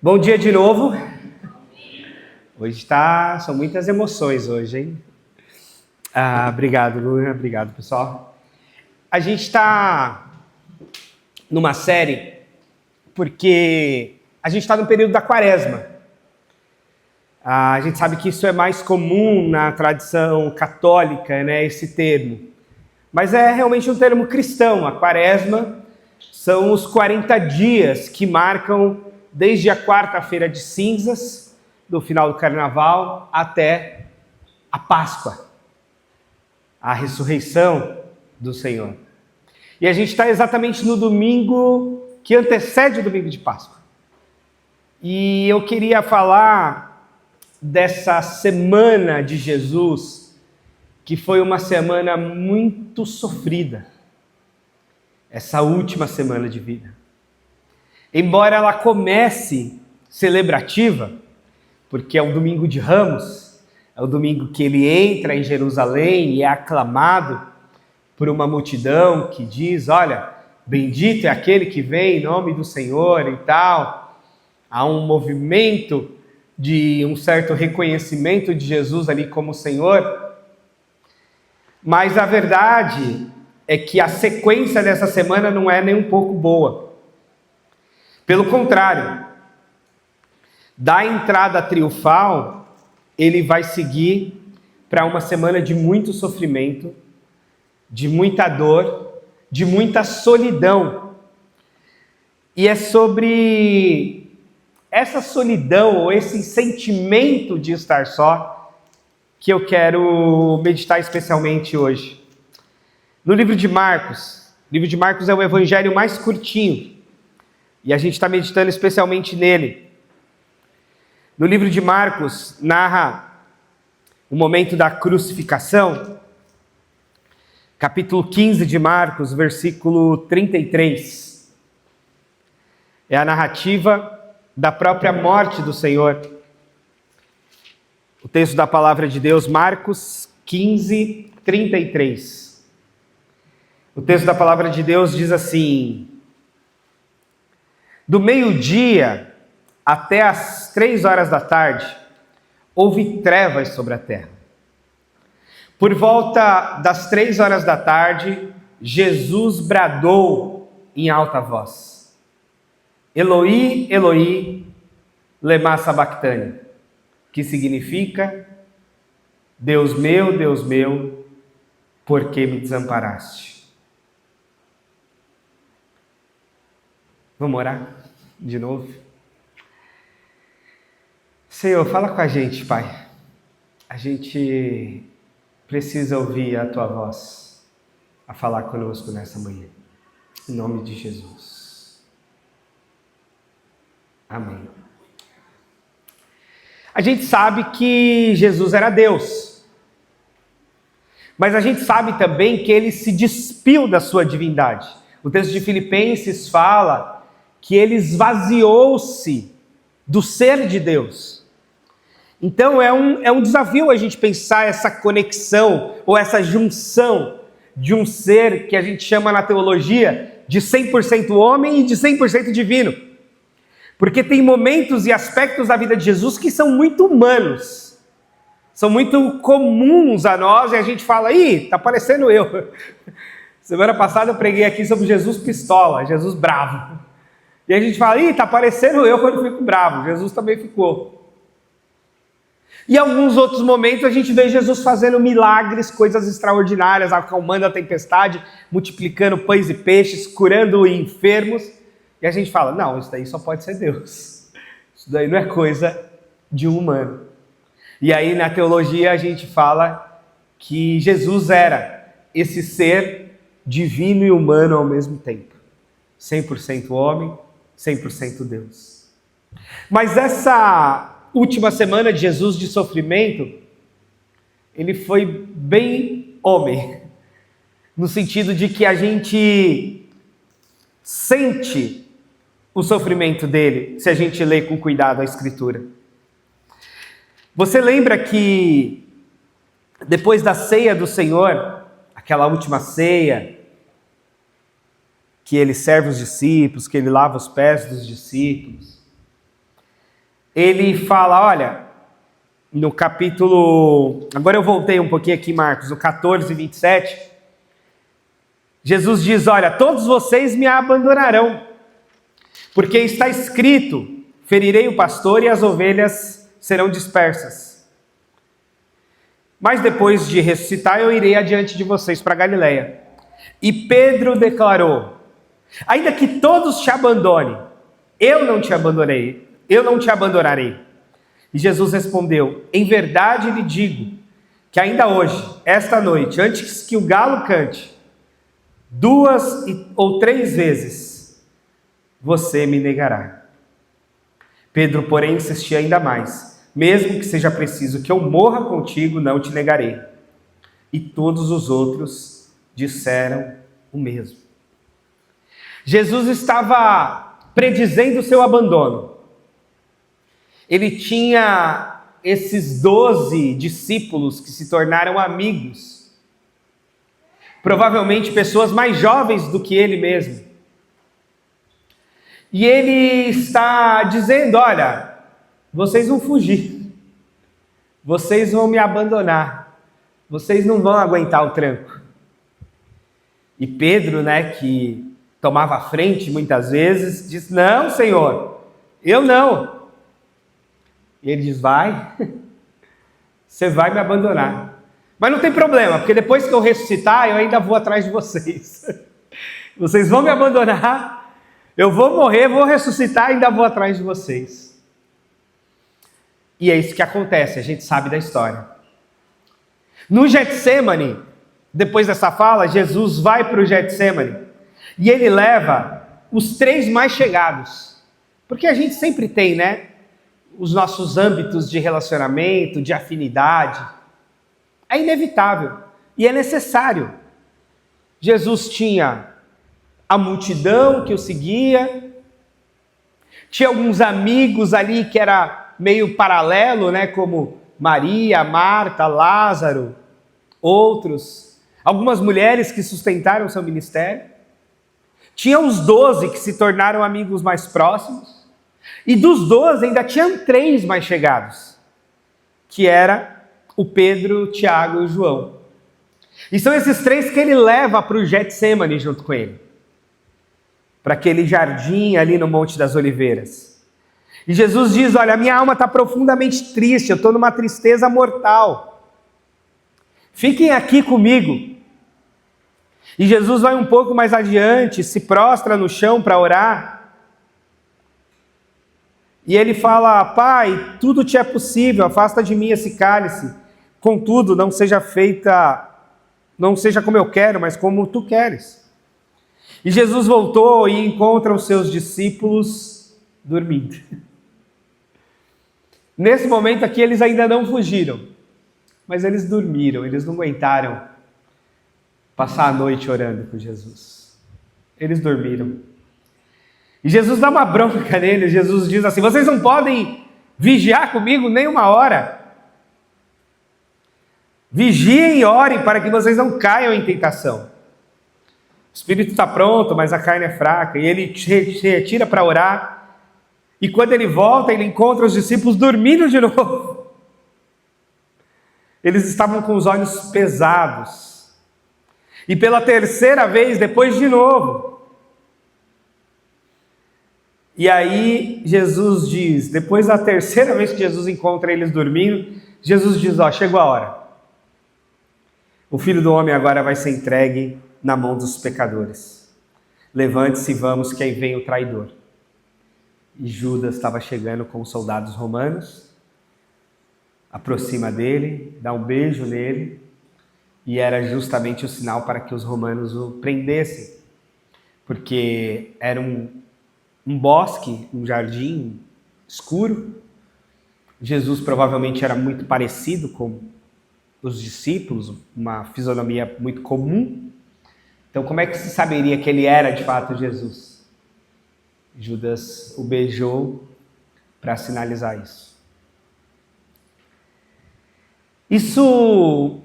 Bom dia de novo. Hoje são muitas emoções hoje, hein? Obrigado, Luna. Obrigado, pessoal. A gente está numa série porque a gente está no período da Quaresma. A gente sabe que isso é mais comum na tradição católica, né? Esse termo. Mas é realmente um termo cristão. A Quaresma são os 40 dias que marcam desde a quarta-feira de cinzas, do final do carnaval, até a Páscoa, a ressurreição do Senhor. E a gente está exatamente no domingo que antecede o domingo de Páscoa. E eu queria falar dessa semana de Jesus, que foi uma semana muito sofrida, essa última semana de vida. Embora ela comece celebrativa, porque é o domingo de Ramos, é o domingo que ele entra em Jerusalém e é aclamado por uma multidão que diz, olha, bendito é aquele que vem em nome do Senhor e tal. Há um movimento de um certo reconhecimento de Jesus ali como Senhor. Mas a verdade é que a sequência dessa semana não é nem um pouco boa. Pelo contrário, da entrada triunfal, ele vai seguir para uma semana de muito sofrimento, de muita dor, de muita solidão. E é sobre essa solidão, ou esse sentimento de estar só, que eu quero meditar especialmente hoje. No livro de Marcos é o evangelho mais curtinho, e a gente está meditando especialmente nele. No livro de Marcos, narra o momento da crucificação. Capítulo 15 de Marcos, versículo 33. É a narrativa da própria morte do Senhor. O texto da palavra de Deus, Marcos 15, 33. O texto da palavra de Deus diz assim: do meio-dia até as 3 horas da tarde, houve trevas sobre a terra. Por volta das 3 horas da tarde, Jesus bradou em alta voz: Eloi, Eloi, lema sabachthani, que significa: Deus meu, por que me desamparaste? Vamos orar de novo? Senhor, fala com a gente, Pai. A gente precisa ouvir a Tua voz a falar conosco nessa manhã. Em nome de Jesus. Amém. A gente sabe que Jesus era Deus. Mas a gente sabe também que Ele se despiu da sua divindade. O texto de Filipenses fala que Ele esvaziou-se do ser de Deus. Então é um desafio a gente pensar essa conexão ou essa junção de um ser que a gente chama na teologia de 100% homem e de 100% divino. Porque tem momentos e aspectos da vida de Jesus que são muito humanos, são muito comuns a nós, e a gente fala, tá parecendo eu. Semana passada eu preguei aqui sobre Jesus pistola, Jesus bravo. E a gente fala, tá parecendo eu quando fico bravo. Jesus também ficou. E em alguns outros momentos a gente vê Jesus fazendo milagres, coisas extraordinárias, acalmando a tempestade, multiplicando pães e peixes, curando enfermos. E a gente fala, não, isso daí só pode ser Deus. Isso daí não é coisa de um humano. E aí na teologia a gente fala que Jesus era esse ser divino e humano ao mesmo tempo. 100% homem, 100% Deus. Mas essa última semana de Jesus de sofrimento, ele foi bem homem, no sentido de que a gente sente o sofrimento dele, se a gente lê com cuidado a Escritura. Você lembra que depois da ceia do Senhor, aquela última ceia, que ele serve os discípulos, que ele lava os pés dos discípulos, ele fala, olha, no capítulo... Agora eu voltei um pouquinho aqui, Marcos, no 14, 27. Jesus diz, olha, todos vocês me abandonarão, porque está escrito, ferirei o pastor e as ovelhas serão dispersas. Mas depois de ressuscitar, eu irei adiante de vocês para Galileia. E Pedro declarou, ainda que todos te abandonem, eu não te abandonarei. E Jesus respondeu, em verdade lhe digo, que ainda hoje, esta noite, antes que o galo cante, 2 ou 3 vezes, você me negará. Pedro, porém, insistia ainda mais, mesmo que seja preciso que eu morra contigo, não te negarei. E todos os outros disseram o mesmo. Jesus estava predizendo o seu abandono. Ele tinha esses 12 discípulos que se tornaram amigos. Provavelmente pessoas mais jovens do que ele mesmo. E ele está dizendo, olha, vocês vão fugir. Vocês vão me abandonar. Vocês não vão aguentar o tranco. E Pedro, que tomava a frente muitas vezes, diz, não, Senhor, eu não. E ele diz, vai, você vai me abandonar. Mas não tem problema, porque depois que eu ressuscitar, eu ainda vou atrás de vocês. Vocês vão me abandonar, eu vou morrer, vou ressuscitar e ainda vou atrás de vocês. E é isso que acontece, a gente sabe da história. No Getsemane, depois dessa fala, Jesus vai para o Getsemane e ele leva os 3 mais chegados. Porque a gente sempre tem, os nossos âmbitos de relacionamento, de afinidade. É inevitável e é necessário. Jesus tinha a multidão que o seguia, tinha alguns amigos ali que era meio paralelo, como Maria, Marta, Lázaro, outros, algumas mulheres que sustentaram seu ministério. Tinha os 12 que se tornaram amigos mais próximos, e dos 12 ainda tinham 3 mais chegados, que era o Pedro, Tiago e o João. E são esses 3 que ele leva para o Getsemane junto com ele, para aquele jardim ali no Monte das Oliveiras. E Jesus diz, olha, minha alma está profundamente triste, eu estou numa tristeza mortal. Fiquem aqui comigo. E Jesus vai um pouco mais adiante, se prostra no chão para orar. E ele fala, Pai, tudo te é possível, afasta de mim esse cálice. Contudo, não seja como eu quero, mas como tu queres. E Jesus voltou e encontra os seus discípulos dormindo. Nesse momento aqui, eles ainda não fugiram, mas eles dormiram, eles não aguentaram passar a noite orando com Jesus. Eles dormiram. E Jesus dá uma bronca neles, Jesus diz assim, vocês não podem vigiar comigo nem uma hora. Vigiem e orem para que vocês não caiam em tentação. O espírito está pronto, mas a carne é fraca. E ele se retira para orar. E quando ele volta, ele encontra os discípulos dormindo de novo. Eles estavam com os olhos pesados. E pela 3ª vez, depois de novo. E aí Jesus diz, depois da 3ª vez que Jesus encontra eles dormindo, Jesus diz, chegou a hora. O Filho do Homem agora vai ser entregue na mão dos pecadores. Levante-se e vamos, que aí vem o traidor. E Judas estava chegando com os soldados romanos, aproxima dele, dá um beijo nele, e era justamente o sinal para que os romanos o prendessem, porque era um bosque, um jardim escuro. Jesus provavelmente era muito parecido com os discípulos, uma fisionomia muito comum. Então, como é que se saberia que ele era de fato Jesus? Judas o beijou para sinalizar isso. Isso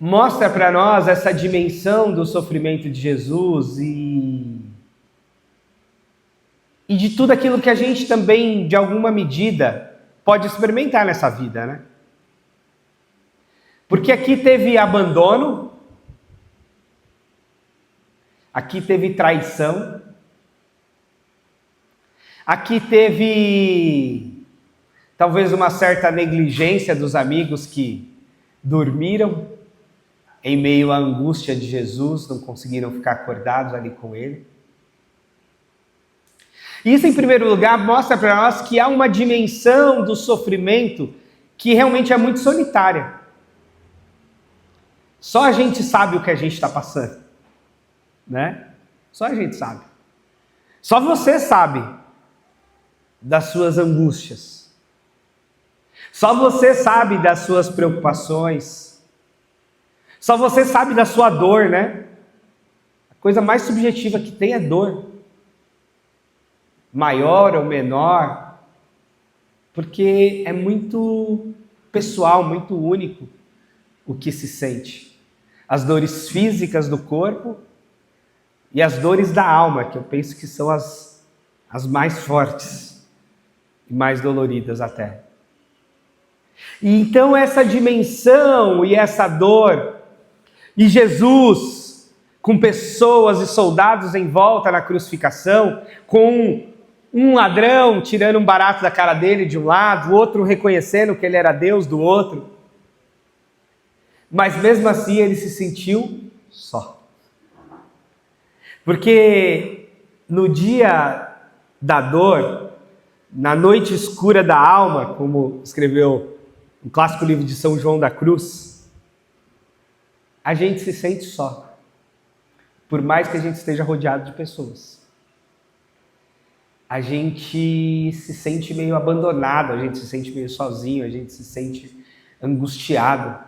mostra para nós essa dimensão do sofrimento de Jesus e e de tudo aquilo que a gente também, de alguma medida, pode experimentar nessa vida, né? Porque aqui teve abandono, aqui teve traição, aqui teve talvez uma certa negligência dos amigos que dormiram em meio à angústia de Jesus, não conseguiram ficar acordados ali com ele. Isso, em primeiro lugar, mostra para nós que há uma dimensão do sofrimento que realmente é muito solitária. Só a gente sabe o que a gente está passando, né? Só a gente sabe. Só você sabe das suas angústias. Só você sabe das suas preocupações. Só você sabe da sua dor, né? A coisa mais subjetiva que tem é dor. Maior ou menor, porque é muito pessoal, muito único o que se sente. As dores físicas do corpo e as dores da alma, que eu penso que são as mais fortes e mais doloridas até. E então essa dimensão e essa dor, e Jesus com pessoas e soldados em volta na crucificação, com um ladrão tirando um barato da cara dele de um lado, o outro reconhecendo que ele era Deus do outro. Mas mesmo assim ele se sentiu só. Porque no dia da dor, na noite escura da alma, como escreveu um clássico livro de São João da Cruz, a gente se sente só. Por mais que a gente esteja rodeado de pessoas. A gente se sente meio abandonado, a gente se sente meio sozinho, a gente se sente angustiado.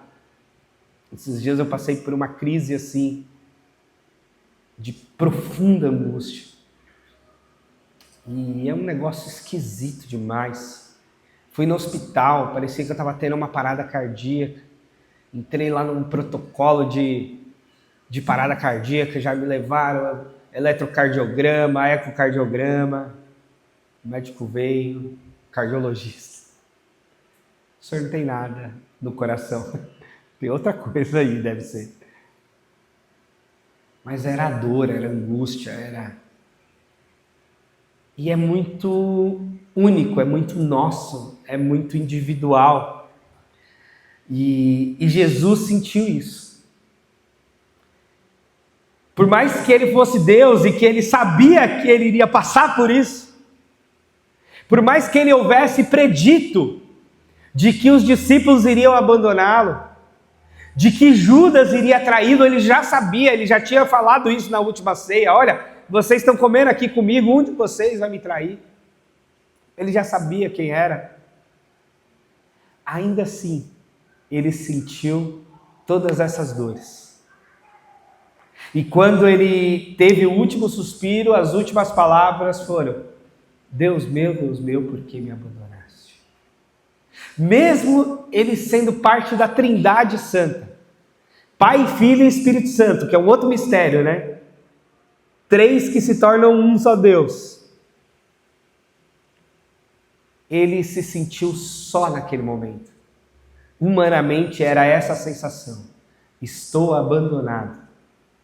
Esses dias eu passei por uma crise assim, de profunda angústia. E é um negócio esquisito demais. Fui no hospital, parecia que eu estava tendo uma parada cardíaca. Entrei lá num protocolo de parada cardíaca, já me levaram eletrocardiograma, ecocardiograma. O médico veio, cardiologista. O senhor não tem nada no coração. Tem outra coisa aí, deve ser. Mas era a dor, era a angústia, era... E é muito único, é muito nosso, é muito individual. E Jesus sentiu isso. Por mais que ele fosse Deus e que ele sabia que ele iria passar por isso, por mais que ele houvesse predito de que os discípulos iriam abandoná-lo, de que Judas iria traí-lo, ele já sabia, ele já tinha falado isso na última ceia. Olha, vocês estão comendo aqui comigo, um de vocês vai me trair. Ele já sabia quem era. Ainda assim, ele sentiu todas essas dores. E quando ele teve o último suspiro, as últimas palavras foram: Deus meu, por que me abandonaste? Mesmo ele sendo parte da Trindade Santa, Pai, Filho e Espírito Santo, que é um outro mistério, né? Três que se tornam um só Deus. Ele se sentiu só naquele momento. Humanamente era essa a sensação. Estou abandonado.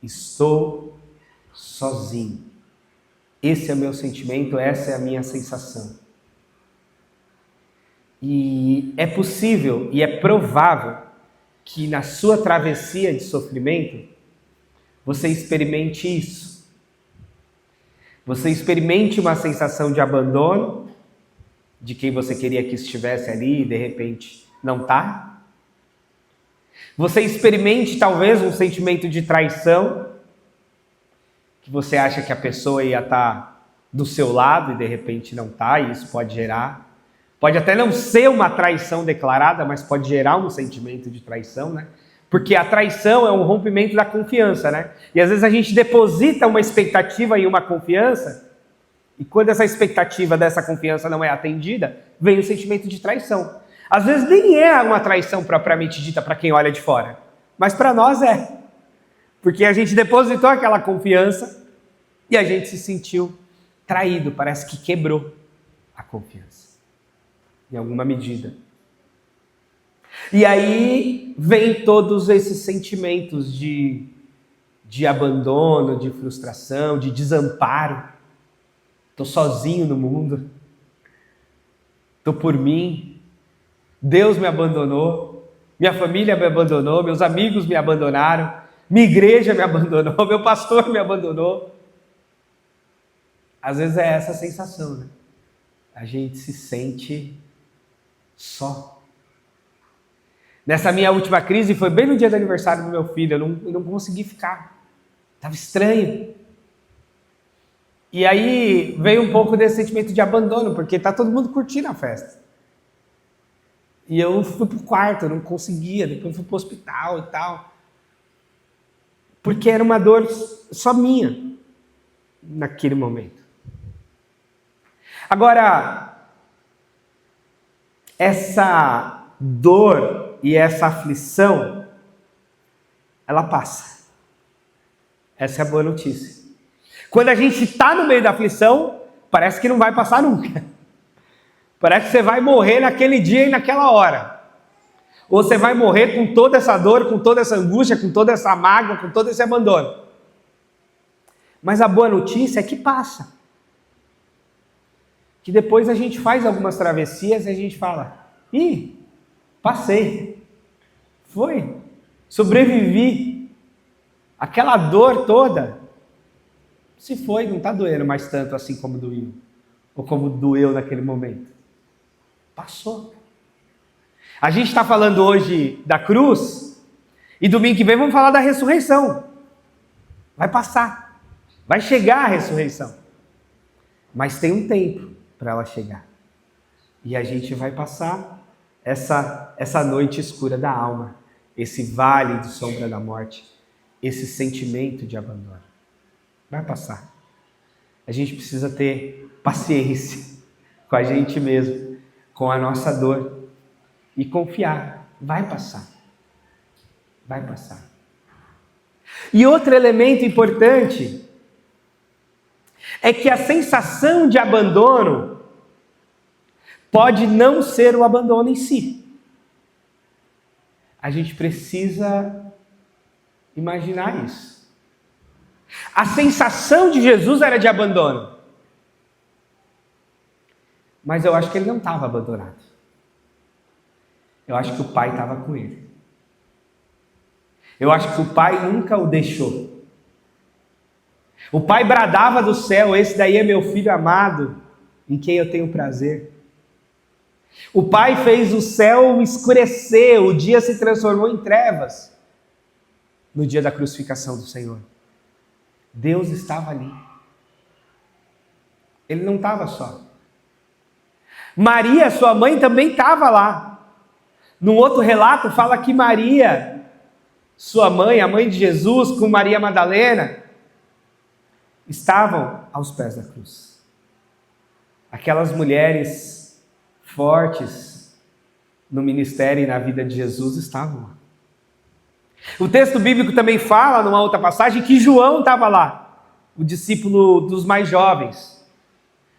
Estou sozinho. Esse é o meu sentimento, essa é a minha sensação. E é possível e é provável que na sua travessia de sofrimento, você experimente isso. Você experimente uma sensação de abandono, de quem você queria que estivesse ali e de repente não está. Você experimente talvez um sentimento de traição, que você acha que a pessoa ia estar do seu lado e de repente não está, e isso pode gerar. Pode até não ser uma traição declarada, mas pode gerar um sentimento de traição, né? Porque a traição é um rompimento da confiança, né? E às vezes a gente deposita uma expectativa em uma confiança, e quando essa expectativa dessa confiança não é atendida, vem o sentimento de traição. Às vezes nem é uma traição propriamente dita para quem olha de fora, mas para nós é. Porque a gente depositou aquela confiança e a gente se sentiu traído, parece que quebrou a confiança, em alguma medida. E aí vem todos esses sentimentos de abandono, de frustração, de desamparo. Estou sozinho no mundo. Estou por mim. Deus me abandonou. Minha família me abandonou. Meus amigos me abandonaram. Minha igreja me abandonou. Meu pastor me abandonou. Às vezes é essa a sensação, né? A gente se sente só. Nessa minha última crise, foi bem no dia do aniversário do meu filho, eu não consegui ficar. Estava estranho. E aí veio um pouco desse sentimento de abandono, porque está todo mundo curtindo a festa. E eu fui pro quarto, eu não conseguia, depois fui pro hospital e tal. Porque era uma dor só minha, naquele momento. Agora, essa dor e essa aflição, ela passa. Essa é a boa notícia. Quando a gente está no meio da aflição, parece que não vai passar nunca. Parece que você vai morrer naquele dia e naquela hora. Ou você vai morrer com toda essa dor, com toda essa angústia, com toda essa mágoa, com todo esse abandono. Mas a boa notícia é que passa. Que depois a gente faz algumas travessias e a gente fala: ih, passei. Foi. Sobrevivi. Aquela dor toda se foi, não está doendo mais tanto assim como doía. Ou como doeu naquele momento. Passou. A gente está falando hoje da cruz, e domingo que vem vamos falar da ressurreição. Vai passar. Vai chegar a ressurreição. Mas tem um tempo para ela chegar. E a gente vai passar essa noite escura da alma, esse vale de sombra da morte, esse sentimento de abandono. Vai passar. A gente precisa ter paciência com a gente mesmo, com a nossa dor, e confiar. Vai passar. Vai passar. E outro elemento importante é que a sensação de abandono pode não ser o abandono em si. A gente precisa imaginar isso. A sensação de Jesus era de abandono. Mas eu acho que ele não estava abandonado. Eu acho que o Pai estava com ele. Eu acho que o Pai nunca o deixou. O Pai bradava do céu: esse daí é meu filho amado, em quem eu tenho prazer. O Pai fez o céu escurecer, o dia se transformou em trevas no dia da crucificação do Senhor. Deus estava ali. Ele não estava só. Maria, sua mãe, também estava lá. Num outro relato fala que Maria, sua mãe, a mãe de Jesus, com Maria Madalena, estavam aos pés da cruz. Aquelas mulheres fortes no ministério e na vida de Jesus estavam lá. O texto bíblico também fala, numa outra passagem, que João estava lá, o discípulo dos mais jovens.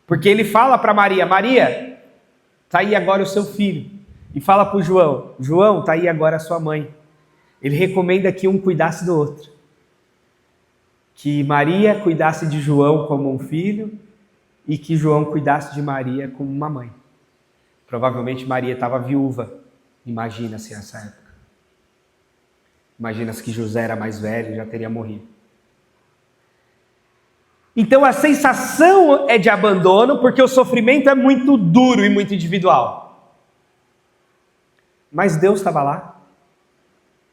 Porque ele fala para Maria: Maria, está aí agora o seu filho. E fala para o João: João, está aí agora a sua mãe. Ele recomenda que um cuidasse do outro. Que Maria cuidasse de João como um filho e que João cuidasse de Maria como uma mãe. Provavelmente Maria estava viúva, imagina-se nessa época. Imagina-se que José era mais velho, já teria morrido. Então a sensação é de abandono, porque o sofrimento é muito duro e muito individual. Mas Deus estava lá.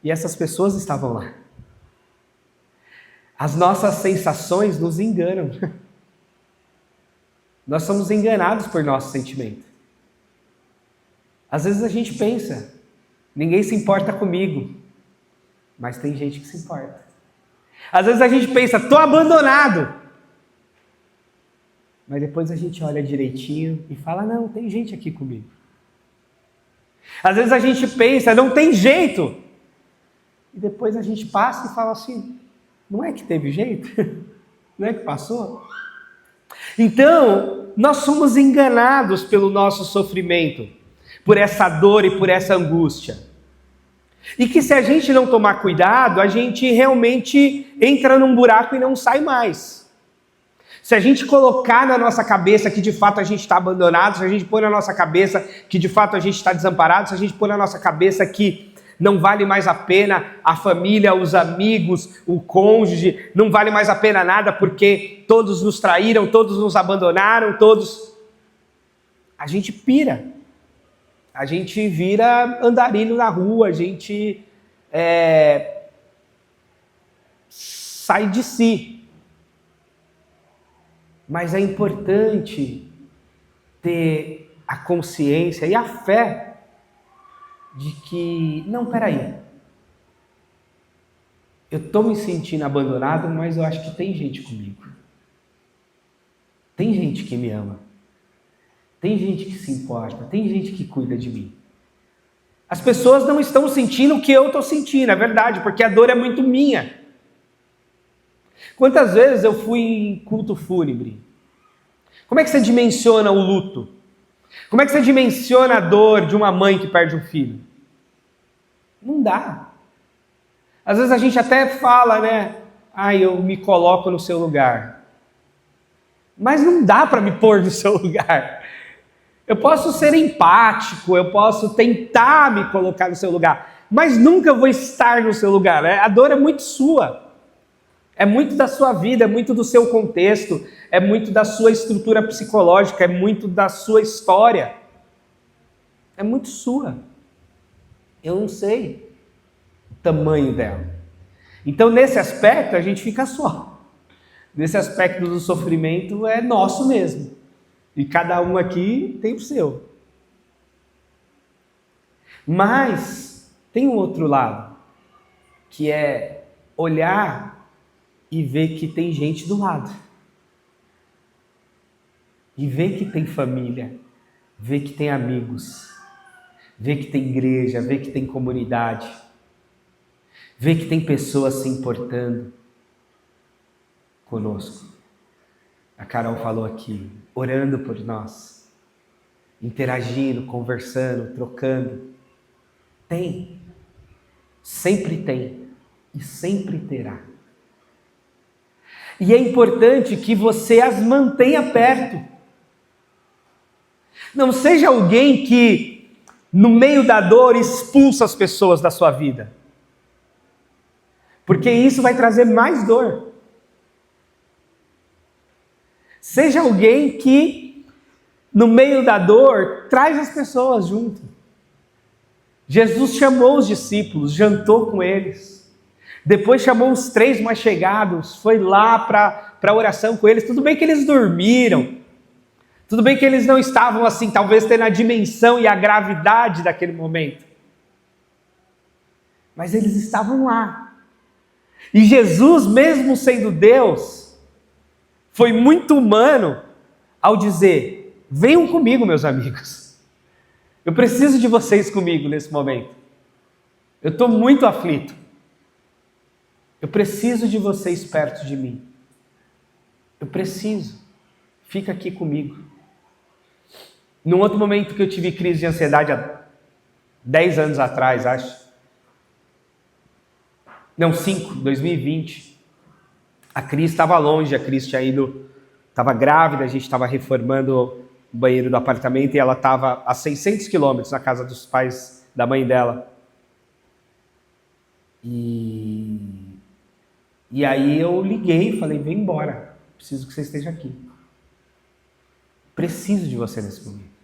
E essas pessoas estavam lá. As nossas sensações nos enganam. Nós somos enganados por nosso sentimento. Às vezes a gente pensa: ninguém se importa comigo. Mas tem gente que se importa. Às vezes a gente pensa: estou abandonado. Mas depois a gente olha direitinho e fala: não, tem gente aqui comigo. Às vezes a gente pensa: não tem jeito. E depois a gente passa e fala assim: não é que teve jeito? Não é que passou? Então, nós somos enganados pelo nosso sofrimento, por essa dor e por essa angústia. E que se a gente não tomar cuidado, a gente realmente entra num buraco e não sai mais. Se a gente colocar na nossa cabeça que de fato a gente está abandonado, se a gente pôr na nossa cabeça que de fato a gente está desamparado, se a gente pôr na nossa cabeça que não vale mais a pena a família, os amigos, o cônjuge, não vale mais a pena nada porque todos nos traíram, todos nos abandonaram, todos... A gente pira. A gente vira andarilho na rua, a gente sai de si. Mas é importante ter a consciência e a fé de que, não, peraí, eu estou me sentindo abandonado, mas eu acho que tem gente comigo. Tem gente que me ama. Tem gente que se importa. Tem gente que cuida de mim. As pessoas não estão sentindo o que eu estou sentindo, é verdade, porque a dor é muito minha. Quantas vezes eu fui em culto fúnebre? Como é que você dimensiona o luto? Como é que você dimensiona a dor de uma mãe que perde um filho? Não dá. Às vezes a gente até fala, né? Eu me coloco no seu lugar. Mas não dá para me pôr no seu lugar. Eu posso ser empático, eu posso tentar me colocar no seu lugar, mas nunca vou estar no seu lugar. A dor é muito sua. É muito da sua vida, é muito do seu contexto, é muito da sua estrutura psicológica, é muito da sua história. É muito sua. Eu não sei o tamanho dela. Então, nesse aspecto, a gente fica só. Nesse aspecto do sofrimento, é nosso mesmo. E cada um aqui tem o seu. Mas tem um outro lado, que é olhar e ver que tem gente do lado. E ver que tem família, ver que tem amigos, ver que tem igreja, ver que tem comunidade, ver que tem pessoas se importando conosco. A Carol falou aqui, orando por nós, interagindo, conversando, trocando. Tem, sempre tem e sempre terá. E é importante que você as mantenha perto. Não seja alguém que, no meio da dor, expulsa as pessoas da sua vida. Porque isso vai trazer mais dor. Seja alguém que, no meio da dor, traz as pessoas junto. Jesus chamou os discípulos, jantou com eles. Depois chamou os 3 mais chegados, foi lá para a oração com eles. Tudo bem que eles dormiram. Tudo bem que eles não estavam assim, talvez tendo a dimensão e a gravidade daquele momento. Mas eles estavam lá. E Jesus, mesmo sendo Deus, foi muito humano ao dizer: venham comigo, meus amigos. Eu preciso de vocês comigo nesse momento. Eu estou muito aflito. Eu preciso de vocês perto de mim. Eu preciso. Fica aqui comigo. Num outro momento que eu tive crise de ansiedade, há 10 anos atrás, acho. Não, 5, 2020. A Cris estava longe, a Cris tinha ido, estava grávida, a gente estava reformando o banheiro do apartamento e ela estava a 600 quilômetros na casa dos pais da mãe dela. E aí eu liguei e falei: vem embora, preciso que você esteja aqui. Preciso de você nesse momento.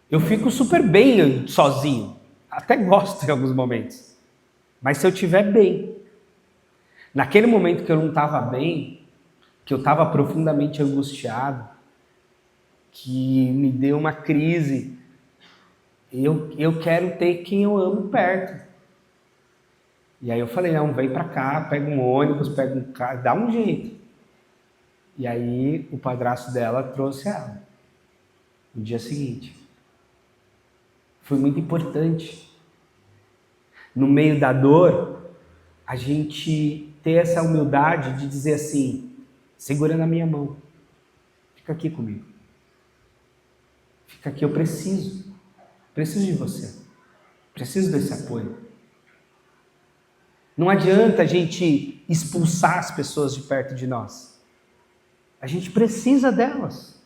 Eu fico super bem sozinho, até gosto em alguns momentos. Mas se eu estiver bem, naquele momento que eu não estava bem, que eu estava profundamente angustiado, que me deu uma crise, eu quero ter quem eu amo perto. E aí eu falei: não, vem pra cá, pega um ônibus, pega um carro, dá um jeito. E aí o padrasto dela trouxe ela no dia seguinte. Foi muito importante. No meio da dor, a gente ter essa humildade de dizer assim: segura na minha mão. Fica aqui comigo. Fica aqui, eu preciso de você. Preciso desse apoio. Não adianta a gente expulsar as pessoas de perto de nós. A gente precisa delas.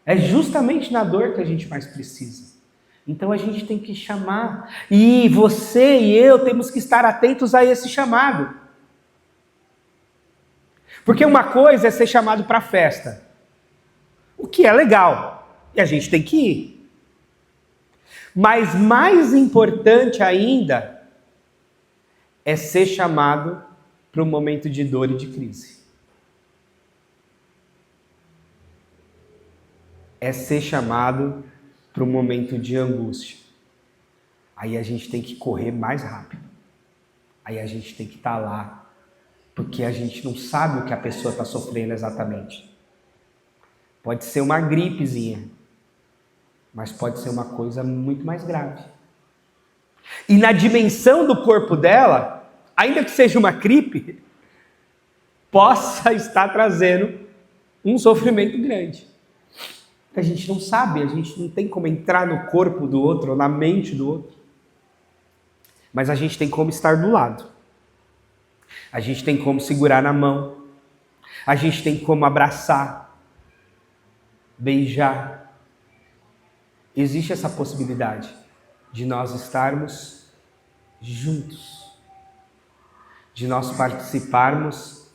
É justamente na dor que a gente mais precisa. Então a gente tem que chamar. E você e eu temos que estar atentos a esse chamado. Porque uma coisa é ser chamado para a festa. O que é legal. E a gente tem que ir. Mas mais importante ainda é ser chamado para um momento de dor e de crise. É ser chamado para um momento de angústia. Aí a gente tem que correr mais rápido. Aí a gente tem que estar lá, porque a gente não sabe o que a pessoa está sofrendo exatamente. Pode ser uma gripezinha, mas pode ser uma coisa muito mais grave. E na dimensão do corpo dela, ainda que seja uma gripe, possa estar trazendo um sofrimento grande. A gente não sabe, a gente não tem como entrar no corpo do outro, ou na mente do outro. Mas a gente tem como estar do lado. A gente tem como segurar na mão. A gente tem como abraçar, beijar. Existe essa possibilidade de nós estarmos juntos, de nós participarmos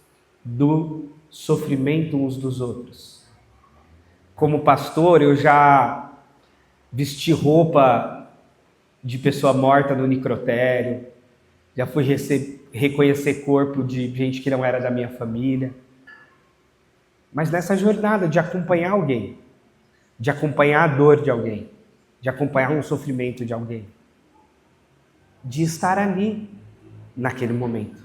do sofrimento uns dos outros. Como pastor, eu já vesti roupa de pessoa morta no necrotério, já fui reconhecer corpo de gente que não era da minha família. Mas nessa jornada de acompanhar alguém, de acompanhar a dor de alguém, de acompanhar um sofrimento de alguém, de estar ali naquele momento.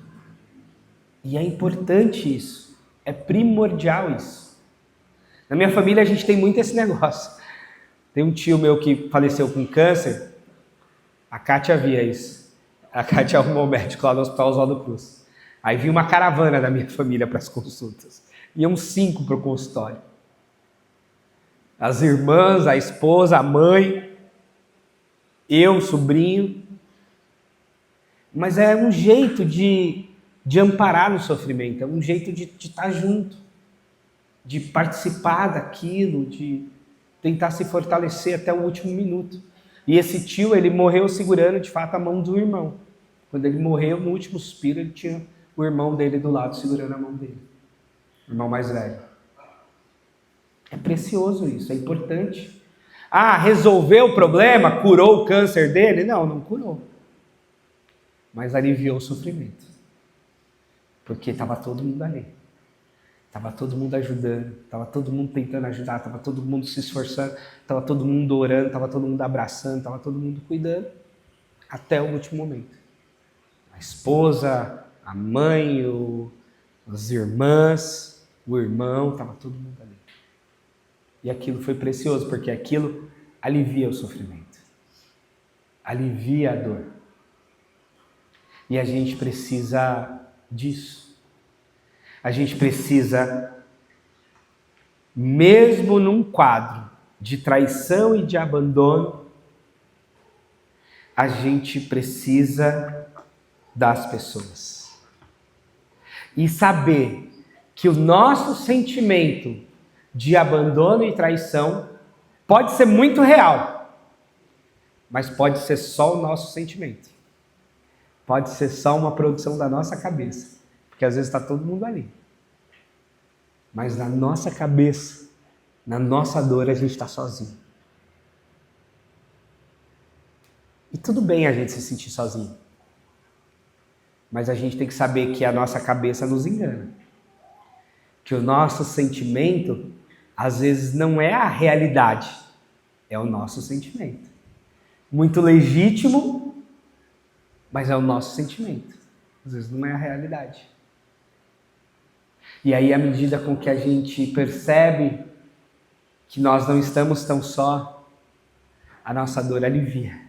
E é importante isso, é primordial isso. Na minha família a gente tem muito esse negócio. Tem um tio meu que faleceu com câncer, a Kátia via isso. A Kátia arrumou o médico lá no Hospital Oswaldo Cruz. Aí vinha uma caravana da minha família para as consultas. Iam 5 para o consultório. As irmãs, a esposa, a mãe, eu, o sobrinho. Mas é um jeito de amparar no sofrimento, é um jeito de estar junto, de participar daquilo, de tentar se fortalecer até o último minuto. E esse tio, ele morreu segurando de fato a mão do irmão. Quando ele morreu, no último suspiro, ele tinha o irmão dele do lado segurando a mão dele. O irmão mais velho. É precioso isso, é importante. Ah, resolveu o problema? Curou o câncer dele? Não, não curou. Mas aliviou o sofrimento. Porque estava todo mundo ali. Estava todo mundo ajudando, estava todo mundo tentando ajudar, estava todo mundo se esforçando, estava todo mundo orando, estava todo mundo abraçando, estava todo mundo cuidando, até o último momento. A esposa, a mãe, as irmãs, o irmão, estava todo mundo ali. E aquilo foi precioso, porque aquilo alivia o sofrimento, alivia a dor. E a gente precisa disso. A gente precisa, mesmo num quadro de traição e de abandono, a gente precisa das pessoas. E saber que o nosso sentimento de abandono e traição pode ser muito real, mas pode ser só o nosso sentimento. Pode ser só uma produção da nossa cabeça. Porque às vezes está todo mundo ali. Mas na nossa cabeça, na nossa dor, a gente está sozinho. E tudo bem a gente se sentir sozinho. Mas a gente tem que saber que a nossa cabeça nos engana. Que o nosso sentimento, às vezes, não é a realidade. É o nosso sentimento. Muito legítimo, mas é o nosso sentimento. Às vezes não é a realidade. E aí, à medida com que a gente percebe que nós não estamos tão só, a nossa dor alivia.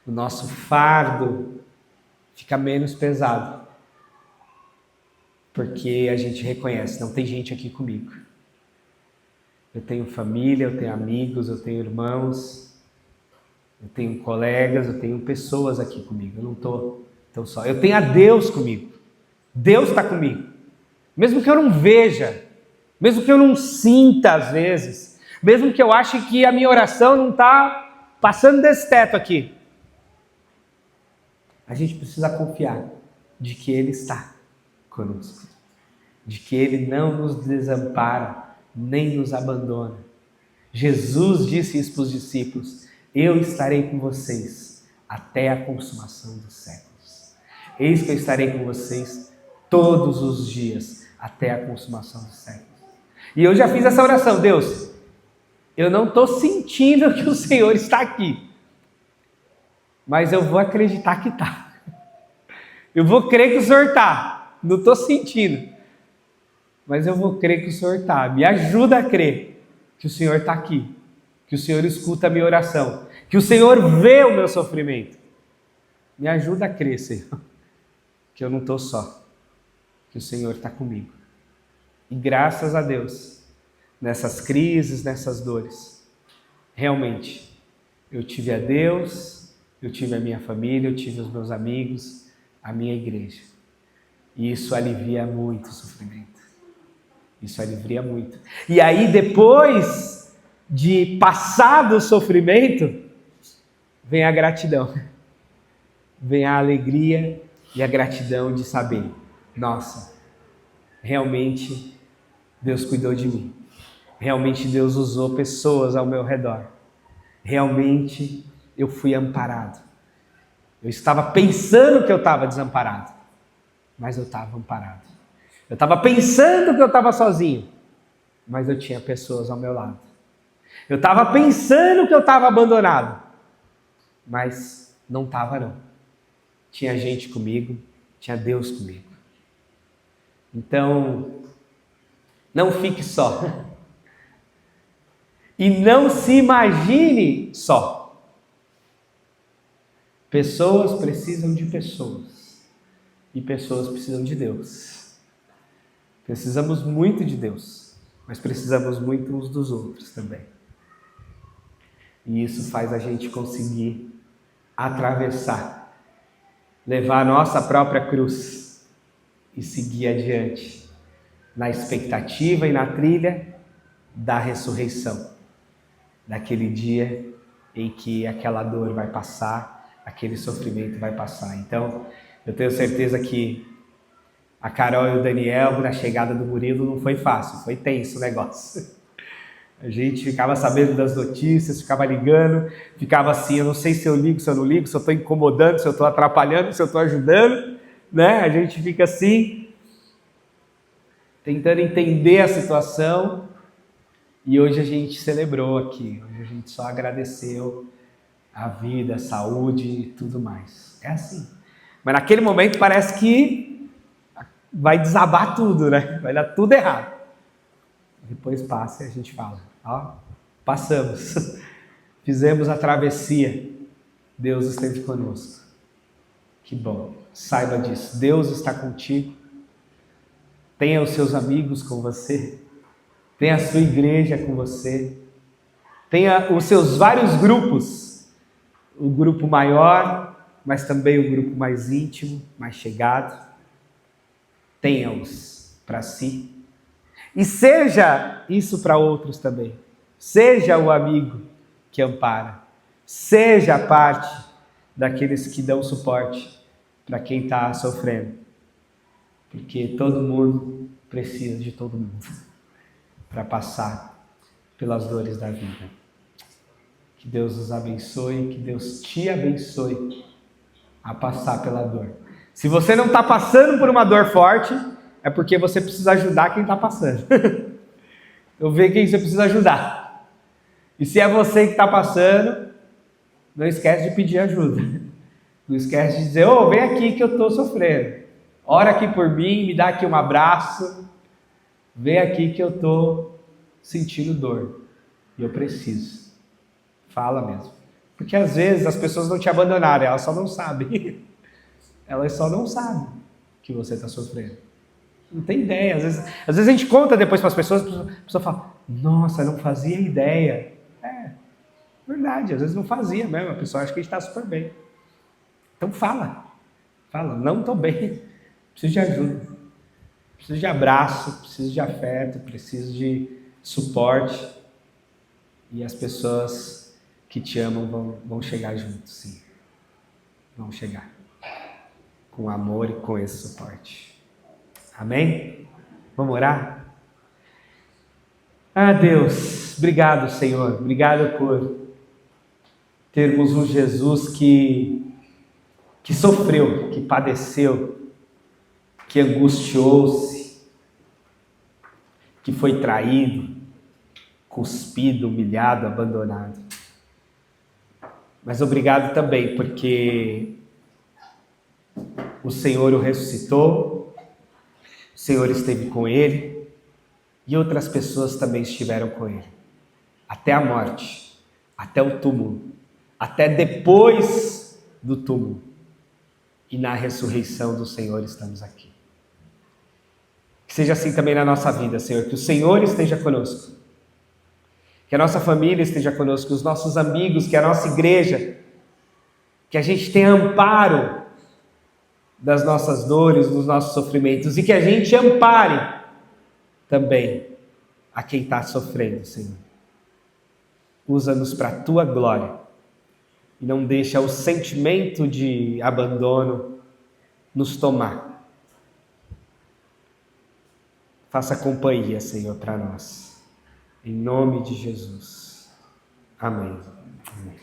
O nosso fardo fica menos pesado. Porque a gente reconhece, não tem gente aqui comigo. Eu tenho família, eu tenho amigos, eu tenho irmãos, eu tenho colegas, eu tenho pessoas aqui comigo. Eu não estou tão só. Eu tenho a Deus comigo. Deus está comigo. Mesmo que eu não veja, mesmo que eu não sinta às vezes, mesmo que eu ache que a minha oração não está passando desse teto aqui, a gente precisa confiar de que Ele está conosco, de que Ele não nos desampara, nem nos abandona. Jesus disse isso para os discípulos: eu estarei com vocês até a consumação dos séculos. Eis que eu estarei com vocês todos os dias até a consumação dos séculos. E eu já fiz essa oração: Deus, eu não estou sentindo que o Senhor está aqui, mas eu vou acreditar que está. Eu vou crer que o Senhor está. Não estou sentindo, mas eu vou crer que o Senhor está. Me ajuda a crer que o Senhor está aqui, que o Senhor escuta a minha oração, que o Senhor vê o meu sofrimento. Me ajuda a crer, Senhor, que eu não estou só, que o Senhor está comigo. E graças a Deus, nessas crises, nessas dores, realmente, eu tive a Deus, eu tive a minha família, eu tive os meus amigos, a minha igreja. E isso alivia muito o sofrimento. Isso alivia muito. E aí, depois de passar do sofrimento, vem a gratidão. Vem a alegria e a gratidão de saber: nossa, realmente Deus cuidou de mim. Realmente Deus usou pessoas ao meu redor. Realmente eu fui amparado. Eu estava pensando que eu estava desamparado, mas eu estava amparado. Eu estava pensando que eu estava sozinho, mas eu tinha pessoas ao meu lado. Eu estava pensando que eu estava abandonado, mas não estava não. Tinha gente comigo, tinha Deus comigo. Então, não fique só. E não se imagine só. Pessoas precisam de pessoas. E pessoas precisam de Deus. Precisamos muito de Deus, mas precisamos muito uns dos outros também. E isso faz a gente conseguir atravessar, levar a nossa própria cruz e seguir adiante na expectativa e na trilha da ressurreição, daquele dia em que aquela dor vai passar, aquele sofrimento vai passar. Então, eu tenho certeza que a Carol e o Daniel, na chegada do Murilo, não foi fácil, foi tenso o negócio. A gente ficava sabendo das notícias, ficava ligando, ficava assim: eu não sei se eu ligo, se eu não ligo, se eu estou incomodando, se eu estou atrapalhando, se eu estou ajudando, né? A gente fica assim, tentando entender a situação. E hoje a gente celebrou aqui, hoje a gente só agradeceu a vida, a saúde e tudo mais. É assim. Mas naquele momento parece que vai desabar tudo, né? Vai dar tudo errado. Depois passa e a gente fala: ó, passamos, fizemos a travessia, Deus esteve conosco. Que bom, saiba disso, Deus está contigo, tenha os seus amigos com você, tenha a sua igreja com você, tenha os seus vários grupos, o grupo maior, mas também o grupo mais íntimo, mais chegado, tenha-os para si. E seja isso para outros também. Seja o amigo que ampara. Seja a parte daqueles que dão suporte para quem está sofrendo. Porque todo mundo precisa de todo mundo para passar pelas dores da vida. Que Deus os abençoe, que Deus te abençoe a passar pela dor. Se você não está passando por uma dor forte, é porque você precisa ajudar quem está passando. Eu vejo quem você precisa ajudar. E se é você que está passando, não esquece de pedir ajuda. Não esquece de dizer: ô, vem aqui que eu estou sofrendo. Ora aqui por mim, me dá aqui um abraço. Vem aqui que eu estou sentindo dor. E eu preciso. Fala mesmo. Porque às vezes as pessoas não te abandonaram, elas só não sabem. Elas só não sabem que você está sofrendo. Não tem ideia. Às vezes a gente conta depois para as pessoas, a pessoa fala: Nossa, não fazia ideia. É, verdade, às vezes não fazia mesmo, a pessoa acha que a gente está super bem. Então fala, não estou bem, preciso de ajuda, preciso de abraço, preciso de afeto, preciso de suporte. E as pessoas que te amam vão chegar junto, sim. Vão chegar com amor e com esse suporte. Amém? Vamos orar? Ah, Deus, obrigado, Senhor. Obrigado por termos um Jesus que sofreu, que padeceu, que angustiou-se, que foi traído, cuspido, humilhado, abandonado. Mas obrigado também porque o Senhor o ressuscitou, o Senhor esteve com ele e outras pessoas também estiveram com ele. Até a morte, até o túmulo, até depois do túmulo. E na ressurreição do Senhor estamos aqui. Que seja assim também na nossa vida, Senhor, que o Senhor esteja conosco, que a nossa família esteja conosco, que os nossos amigos, que a nossa igreja, que a gente tenha amparo das nossas dores, dos nossos sofrimentos, e que a gente ampare também a quem está sofrendo, Senhor. Usa-nos para a Tua glória e não deixa o sentimento de abandono nos tomar. Faça companhia, Senhor, para nós. Em nome de Jesus. Amém. Amém.